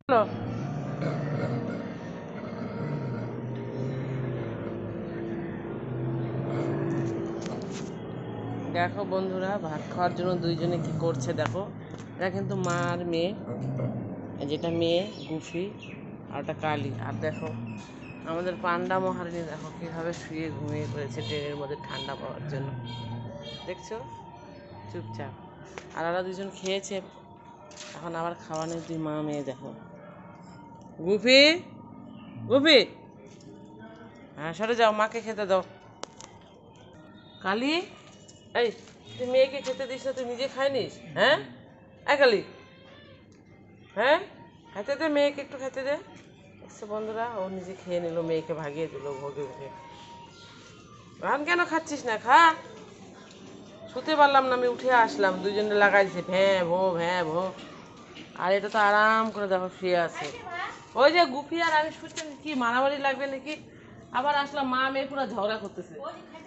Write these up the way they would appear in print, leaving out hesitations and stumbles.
দেখো বন্ধুরা, ভাত খাওয়ার জন্য দুইজনে কি করছে দেখো। এটা কিন্তু মা আর মেয়ে, যেটা মেয়ে গুফি আর ওটা কালী। আর দেখো আমাদের পান্ডা মহারানী দেখো কীভাবে শুয়ে ঘুমিয়ে পড়েছে ট্রেনের মধ্যে ঠান্ডা পাওয়ার জন্য, দেখছো চুপচাপ। আর ওরা দুজন খেয়েছে, এখন আবার খাওয়ানোর দুই মা মেয়ে দেখো। গুফি গুফি, হ্যাঁ সরে যাও, মাকে খেতে দাও। কালী, এই তুই মেয়েকে খেতে দিস না, তুই নিজে খাইনিস? হ্যাঁ কালী, হ্যাঁ খেতে দে মেয়েকে, একটু খেতে দে। দেখছো বন্ধুরা, ও নিজে খেয়ে নিল, মেয়েকে ভাগিয়ে দিল ভোগে ভোগে। এখন কেন খাচ্ছিস না? খা। শুতে পারলাম না, আমি উঠে আসলাম, দুজনে লাগাইছে ভ্যাঁ ভো ভ্যাঁ ভো। আর এটা তো আরাম করে দেখো শুয়ে আছে। ওই যে গুফি আর আমি শুতে, কি মারামারি লাগবে নাকি? আবার আসলাম, মা মেয়ে পুরো ঝগড়া করতেছে।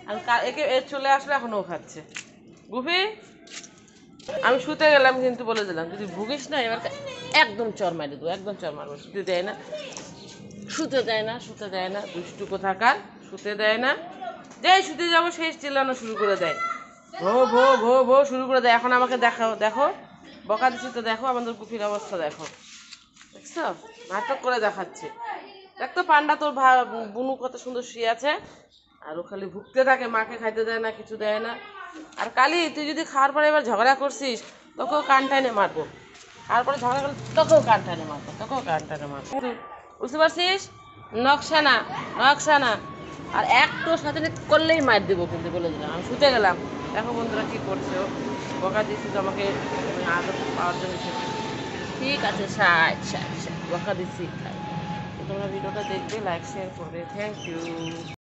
আর একে চলে আসলে এখন ও খাচ্ছে। গুফি, আমি শুতে গেলাম কিন্তু বলে দিলাম, যদি ভুগিস না এবার একদম চর মারি দেবো, একদম চর মারবো। শুতে দেয় না, শুতে দেয় না, শুতে দেয় না, দুষ্টু কোথাকার, শুতে দেয় না। যেই শুতে যাবো সেই চিল্লানো শুরু করে দেয়, ভো ভো ভো ভো শুরু করে দেয়। এখন আমাকে দেখাও, দেখো বকা দিচ্ছি তো, দেখো আমাদের গুফির অবস্থা দেখো, দেখছো নাটক করে দেখাচ্ছে। দেখতো পান্ডা তোর বুনু কত সুন্দর শুয়ে আছে, আর ও খালি ভুগতে থাকে, মাকে খাইতে দেয় না, কিছু দেয় না। আর কালী, তুই যদি খাওয়ার পরে এবার ঝগড়া করছিস, তোকেও কান টাইনে মারবো। তারপরে ঝগড়া করলে তোকেও কান টাইনে মারবো, তোকেও কান টাইনে মারবো, বুঝতে পারছিস? নকশানা নকশানা। আর একটু সাথে করলেই মার দেবো কিন্তু, বলে দিলাম। আমি শুতে গেলাম, দেখো বন্ধুরা কি করছে। ও বকা দিচ্ছি তো আমাকে আদর পাওয়ার জন্য। ঠিক আছে, বকা দিচ্ছি। তোমরা ভিডিওটা দেখবে, লাইক শেয়ার করবে। Thank you.